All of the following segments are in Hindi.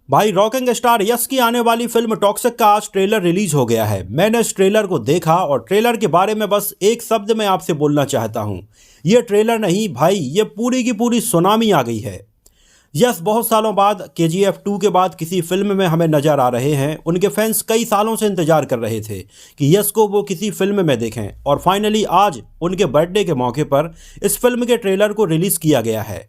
भाई रॉकिंग स्टार यश की आने वाली फिल्म टॉक्सिक का आज ट्रेलर रिलीज हो गया है। मैंने इस ट्रेलर को देखा और ट्रेलर के बारे में बस एक शब्द में आपसे बोलना चाहता हूं। ये ट्रेलर नहीं भाई, ये पूरी की पूरी सुनामी आ गई है। यश बहुत सालों बाद KGF 2 के बाद किसी फिल्म में हमें नजर आ रहे हैं। उनके फैंस कई सालों से इंतजार कर रहे थे कि यश को वो किसी फिल्म में देखें और फाइनली आज उनके बर्थडे के मौके पर इस फिल्म के ट्रेलर को रिलीज किया गया है।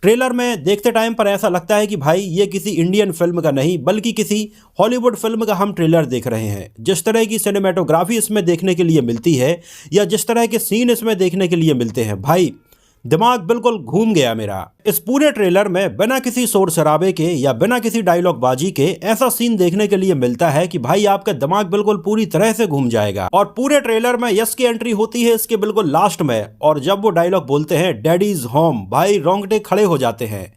ट्रेलर में देखते टाइम पर ऐसा लगता है कि भाई ये किसी इंडियन फिल्म का नहीं बल्कि किसी हॉलीवुड फिल्म का हम ट्रेलर देख रहे हैं। जिस तरह की सिनेमेटोग्राफी इसमें देखने के लिए मिलती है या जिस तरह के सीन इसमें देखने के लिए मिलते हैं, भाई दिमाग बिल्कुल घूम गया मेरा। इस पूरे ट्रेलर में बिना किसी शोर शराबे के या बिना किसी डायलॉग बाजी के ऐसा सीन देखने के लिए मिलता है कि भाई आपका दिमाग बिल्कुल पूरी तरह से घूम जाएगा। और पूरे ट्रेलर में यश की एंट्री होती है इसके बिल्कुल लास्ट में, और जब वो डायलॉग बोलते हैं डैडी इज होम, भाई रोंगटे खड़े हो जाते हैं।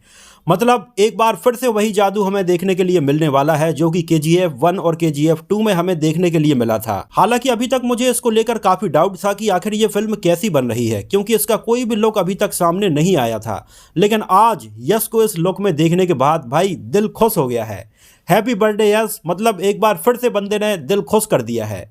मतलब एक बार फिर से वही जादू हमें देखने के लिए मिलने वाला है जो कि KGF 1 और KGF 2 में हमें देखने के लिए मिला था। हालांकि अभी तक मुझे इसको लेकर काफी डाउट था कि आखिर ये फिल्म कैसी बन रही है, क्योंकि इसका कोई भी लुक अभी तक सामने नहीं आया था। लेकिन आज यश को इस लुक में देखने के बाद भाई दिल खुश हो गया है। हैप्पी बर्थडे यश, मतलब एक बार फिर से बंदे ने दिल खुश कर दिया है।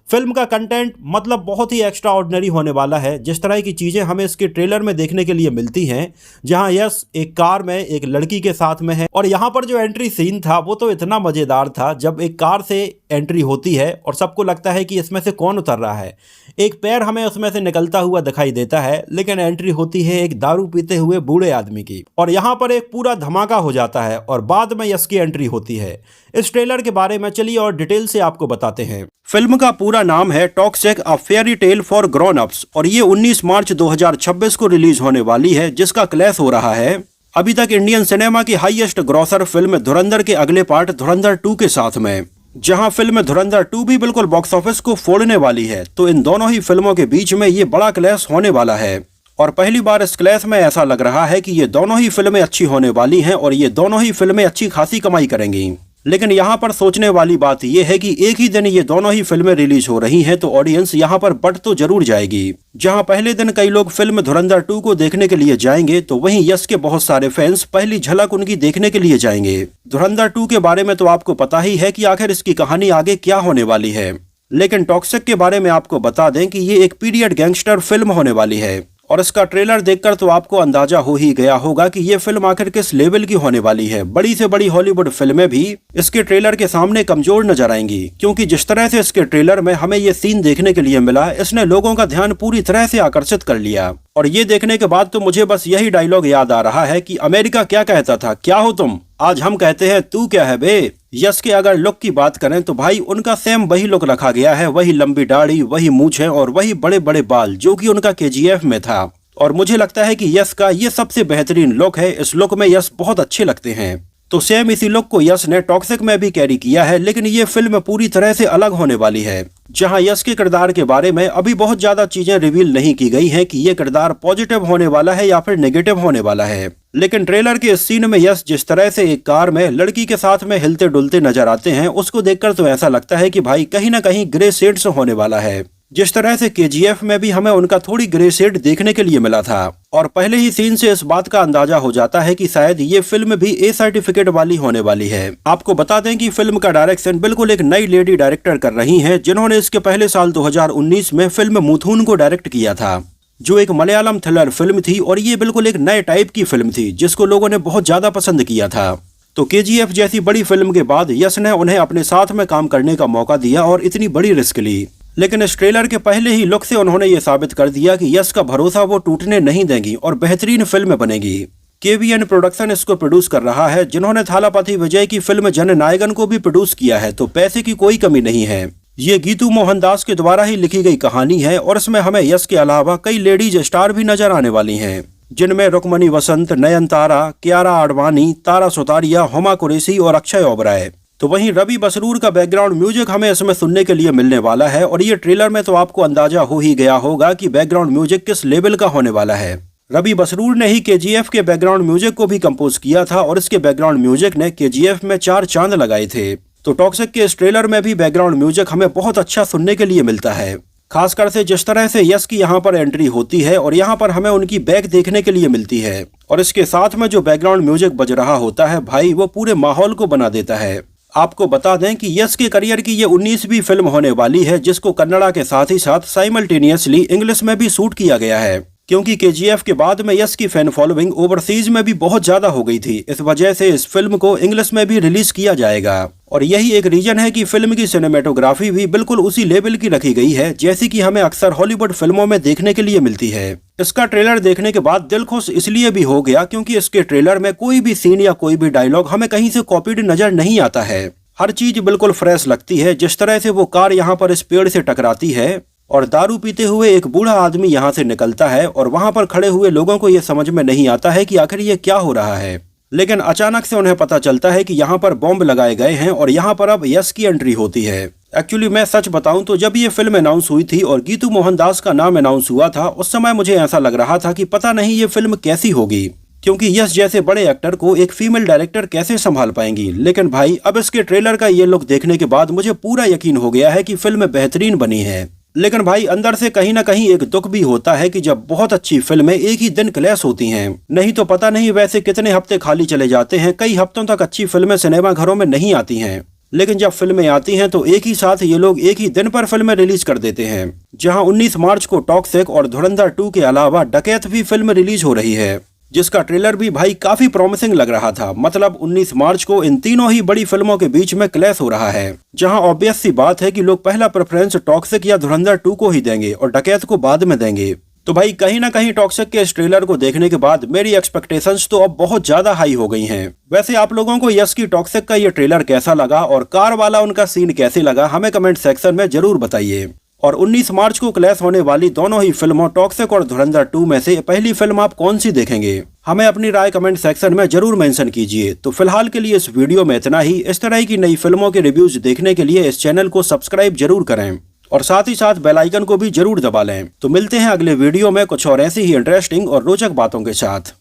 फिल्म का कंटेंट मतलब बहुत ही एक्स्ट्रा ऑर्डिनरी होने वाला है। जिस तरह की चीज़ें हमें इसके ट्रेलर में देखने के लिए मिलती हैं, जहां यश एक कार में एक लड़की के साथ में है, और यहां पर जो एंट्री सीन था वो तो इतना मज़ेदार था। जब एक कार से एंट्री होती है और सबको लगता है कि इसमें से कौन उतर रहा है, एक पैर हमें उसमें से निकलता हुआ दिखाई देता है, लेकिन एंट्री होती है एक दारू पीते हुए बूढ़े आदमी की, और यहाँ पर एक पूरा धमाका हो जाता है और बाद में यश की एंट्री होती है। इस ट्रेलर के बारे में चलिए और डिटेल से आपको बताते हैं। फिल्म का पूरा नाम है toxic a fairy tale for grown ups, और ये 19 मार्च 2026 को रिलीज होने वाली है, जिसका क्लैश हो रहा है अभी तक इंडियन सिनेमा की हाईएस्ट ग्रॉसर फिल्म धुरंधर के अगले पार्ट धुरंधर 2 के साथ में। जहां फिल्म धुरंधर 2 भी बिल्कुल बॉक्स ऑफिस को फोड़ने वाली है, तो इन दोनों ही फिल्मों के बीच में ये बड़ा क्लैश होने वाला है। और पहली बार इस क्लैश में ऐसा लग रहा है कि ये दोनों ही फिल्में अच्छी होने वाली हैं और ये दोनों ही फिल्में अच्छी खासी कमाई करेंगी। लेकिन यहाँ पर सोचने वाली बात यह है कि एक ही दिन ये दोनों ही फिल्में रिलीज हो रही हैं, तो ऑडियंस यहाँ पर बट तो जरूर जाएगी। जहाँ पहले दिन कई लोग फिल्म धुरंधर 2 को देखने के लिए जाएंगे, तो वहीं यश के बहुत सारे फैंस पहली झलक उनकी देखने के लिए जाएंगे। धुरंधर 2 के बारे में तो आपको पता ही है कि आखिर इसकी कहानी आगे क्या होने वाली है, लेकिन टॉक्सिक के बारे में आपको बता दें कि ये एक पीरियड गैंगस्टर फिल्म होने वाली है। और इसका ट्रेलर देखकर तो आपको अंदाजा हो ही गया होगा कि ये फिल्म आखिर किस लेवल की होने वाली है। बड़ी से बड़ी हॉलीवुड फिल्में भी इसके ट्रेलर के सामने कमजोर नजर आएंगी, क्योंकि जिस तरह से इसके ट्रेलर में हमें ये सीन देखने के लिए मिला, इसने लोगों का ध्यान पूरी तरह से आकर्षित कर लिया। और ये देखने के बाद तो मुझे बस यही डायलॉग याद आ रहा है कि अमेरिका क्या कहता था, क्या हो तुम, आज हम कहते हैं तू क्या है बे। यश के अगर लुक की बात करें तो भाई उनका सेम वही लुक रखा गया है, वही लंबी दाढ़ी, वही मूंछें और वही बड़े बड़े बाल जो कि उनका KGF में था। और मुझे लगता है कि यश का ये सबसे बेहतरीन लुक है। इस लुक में यश बहुत अच्छे लगते हैं। तो सेम इसी लुक को यश ने टॉक्सिक में भी कैरी किया है, लेकिन ये फिल्म पूरी तरह से अलग होने वाली है। जहां यश के किरदार के बारे में अभी बहुत ज्यादा चीजें रिवील नहीं की गई हैं कि ये किरदार पॉजिटिव होने वाला है या फिर नेगेटिव होने वाला है। लेकिन ट्रेलर के इस सीन में यश जिस तरह से एक कार में लड़की के साथ में हिलते डुलते नजर आते हैं, उसको देखकर तो ऐसा लगता है कि भाई कहीं ना कहीं ग्रे शेड्स होने वाला है। जिस तरह से KGF में भी हमें उनका थोड़ी ग्रे शेड देखने के लिए मिला था, और पहले ही सीन से इस बात का अंदाजा हो जाता है कि शायद ये फिल्म भी A सर्टिफिकेट वाली होने वाली है। आपको बता दें कि फिल्म का डायरेक्शन बिल्कुल एक नई लेडी डायरेक्टर कर रही हैं, जिन्होंने इसके पहले साल 2019 में फिल्म मुथून को डायरेक्ट किया था, जो एक मलयालम थ्रिलर फिल्म थी। और ये बिल्कुल एक नए टाइप की फिल्म थी जिसको लोगों ने बहुत ज्यादा पसंद किया था। तो KGF जैसी बड़ी फिल्म के बाद यश ने उन्हें अपने साथ में काम करने का मौका दिया और इतनी बड़ी रिस्क ली। लेकिन इस ट्रेलर के पहले ही लुक से उन्होंने ये साबित कर दिया कि यश का भरोसा वो टूटने नहीं देंगी और बेहतरीन फिल्म बनेगी। KVN प्रोडक्शन इसको प्रोड्यूस कर रहा है, जिन्होंने थालापति विजय की फिल्म जननायकन को भी प्रोड्यूस किया है, तो पैसे की कोई कमी नहीं है। ये गीतू मोहनदास के द्वारा ही लिखी गई कहानी है, और इसमें हमें यश के अलावा कई लेडीज स्टार भी नजर आने वाली हैं, जिनमें रुक्मणी वसंत, नयनतारा, कियारा आडवाणी, तारा सुतारिया, हुमा कुरैशी और अक्षय ओबराय। तो वहीं रवि बसरूर का बैकग्राउंड म्यूजिक हमें इसमें सुनने के लिए मिलने वाला है, और ये ट्रेलर में तो आपको अंदाजा हो ही गया होगा कि बैकग्राउंड म्यूजिक किस लेवल का होने वाला है। रवि बसरूर ने ही KGF के बैकग्राउंड म्यूजिक को भी कंपोज किया था, और इसके बैकग्राउंड म्यूजिक ने KGF में 4 चांद लगाए थे। तो टॉक्सिक के इस ट्रेलर में भी बैकग्राउंड म्यूजिक हमें बहुत अच्छा सुनने के लिए मिलता है। खासकर से जिस तरह से यश की यहाँ पर एंट्री होती है और यहाँ पर हमें उनकी बैक देखने के लिए मिलती है और इसके साथ में जो बैकग्राउंड म्यूजिक बज रहा होता है भाई, वो पूरे माहौल को बना देता है। आपको बता दें कि यश के करियर की ये 19वीं फिल्म होने वाली है, जिसको कन्नड़ा के साथ ही साथ साइमल्टेनियसली इंग्लिश में भी शूट किया गया है, क्योंकि केजीएफ के बाद में यश की फैन फॉलोइंग ओवरसीज में भी बहुत ज्यादा हो गई थी। इस वजह से इस फिल्म को इंग्लिश में भी रिलीज किया जाएगा और यही एक रीजन है कि फिल्म की सिनेमेटोग्राफी भी बिल्कुल उसी लेवल की रखी गई है जैसी कि हमें अक्सर हॉलीवुड फिल्मों में देखने के लिए मिलती है। इसका ट्रेलर देखने के बाद दिल खुश इसलिए भी हो गया क्योंकि इसके ट्रेलर में कोई भी सीन या कोई भी डायलॉग हमें कहीं से कॉपीड नजर नहीं आता है। हर चीज बिल्कुल फ्रेश लगती है। जिस तरह से वो कार यहाँ पर इस पेड़ से टकराती है और दारू पीते हुए एक बूढ़ा आदमी यहाँ से निकलता है और वहाँ पर खड़े हुए लोगों को ये समझ में नहीं आता है कि आखिर ये क्या हो रहा है, लेकिन अचानक से उन्हें पता चलता है कि यहाँ पर बॉम्ब लगाए गए हैं और यहाँ पर अब यश की एंट्री होती है। एक्चुअली मैं सच बताऊं तो जब ये फिल्म अनाउंस हुई थी और गीतू मोहनदास का नाम अनाउंस हुआ था, उस समय मुझे ऐसा लग रहा था कि पता नहीं ये फिल्म कैसी होगी, क्योंकि यश जैसे बड़े एक्टर को एक फीमेल डायरेक्टर कैसे संभाल पाएंगी। लेकिन भाई अब इसके ट्रेलर का ये लुक देखने के बाद मुझे पूरा यकीन हो गया है कि फिल्म बेहतरीन बनी है। लेकिन भाई अंदर से कहीं ना कहीं एक दुख भी होता है कि जब बहुत अच्छी फिल्में एक ही दिन क्लैश होती हैं, नहीं तो पता नहीं वैसे कितने हफ्ते खाली चले जाते हैं। कई हफ्तों तक अच्छी फिल्में सिनेमा घरों में नहीं आती हैं, लेकिन जब फिल्में आती हैं तो एक ही साथ ये लोग एक ही दिन पर फिल्में रिलीज कर देते हैं। जहां 19 मार्च को टॉक्सिक और धुरंधर 2 के अलावा डकैत भी फिल्म रिलीज हो रही है, जिसका ट्रेलर भी भाई काफी प्रॉमिसिंग लग रहा था। मतलब 19 मार्च को इन तीनों ही बड़ी फिल्मों के बीच में क्लैश हो रहा है, जहां ऑब्वियस सी बात है कि लोग पहला प्रेफरेंस टॉक्सिक या धुरंधर 2 को ही देंगे और डकैत को बाद में देंगे। तो भाई कहीं ना कहीं टॉक्सिक के इस ट्रेलर को देखने के बाद मेरी एक्सपेक्टेशंस तो अब बहुत ज्यादा हाई हो गई हैं। वैसे आप लोगों को यश की टॉक्सिक का ये ट्रेलर कैसा लगा और कार वाला उनका सीन कैसे लगा, हमें कमेंट सेक्शन में जरूर बताइए। और 19 मार्च को क्लैश होने वाली दोनों ही फिल्मों टॉक्सिक और धुरंधर 2 में से पहली फिल्म आप कौन सी देखेंगे, हमें अपनी राय कमेंट सेक्शन में जरूर मेंशन कीजिए। तो फिलहाल के लिए इस वीडियो में इतना ही। इस तरह की नई फिल्मों के रिव्यूज देखने के लिए इस चैनल को सब्सक्राइब जरूर करें और साथ ही साथ बेल आइकन को भी जरूर दबा लें। तो मिलते हैं अगले वीडियो में कुछ और ऐसी ही इंटरेस्टिंग और रोचक बातों के साथ।